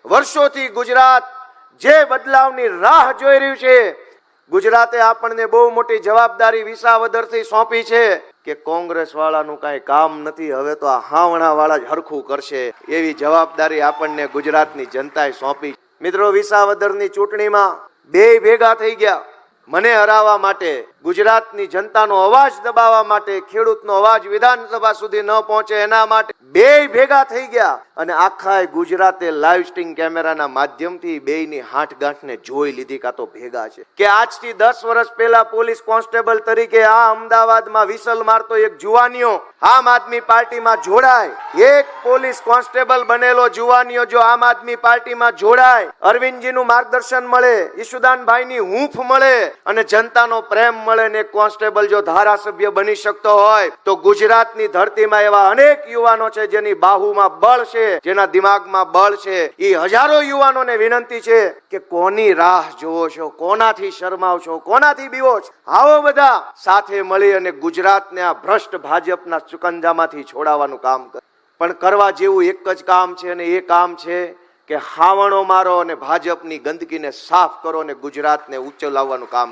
વર્ષોથી ગુજરાત જે બદલાવની રાહ જોઈ રહ્યું છે, ગુજરાતે આપણને બહુ મોટી જવાબદારી વિસાવદરથી સોંપી છે કે કોંગ્રેસ વાળાનું કાંઈ કામ નથી, હવે તો આ હાવણા વાળા જ હરખું કરશે, એવી જવાબદારી આપણને ગુજરાતની જનતાએ સોંપી. મિત્રો, વિસાવદરની ચૂંટણીમાં બે ભેગા થઈ ગયા. મને હરાવવા માટે, ગુજરાતની જનતાનો અવાજ દબાવવા માટે, ખેડૂતનો અવાજ વિધાનસભા સુધી ન પહોંચે એના માટે બે ભેગા થઈ ગયા અને આખા ગુજરાતે લાઈવ સ્ટ્રીમ કેમેરાના માધ્યમથી બેયની હાંઠગાંઠને જોઈ લીધી કાં તો ભેગા છે. કે આજથી 10 વર્ષ પહેલા પોલીસ કોન્સ્ટેબલ તરીકે આ અમદાવાદમાં વિસલ મારતો એક જુવાનીઓ આમ આદમી પાર્ટીમાં જોડાય, એક પોલીસ કોન્સ્ટેબલ બનેલો જુવાનીઓ જો આમ આદમી પાર્ટીમાં જોડાય, અરવિંદજીનું માર્ગદર્શન મળે, ઈશુદાનભાઈની હૂંફ મળે અને જનતાનો પ્રેમ મળે ને કોન્સ્ટેબલ જો ધારાસભ્ય બની શકતો હોય તો ગુજરાતની ધરતીમાં એવા અનેક યુવાનો છે જેની બાહુમાં બળ છે, જેના દિમાગમાં બળ છે. એ હજારો યુવાનોને વિનંતી છે કે કોની રાહ જોવો છો, કોનાથી શરમાવ છો, કોનાથી બીવો છો? આવો બધા સાથે મળી અને ગુજરાતને આ ભ્રષ્ટ ભાજપના ચુકંજામાંથી છોડાવવાનું કામ કરે. પણ કરવા જેવું એક જ કામ છે અને એ કામ છે કે હાવણો મારો અને ભાજપની ગંદકીને સાફ કરો અને ગુજરાતને ઊંચો લાવવાનું કામ.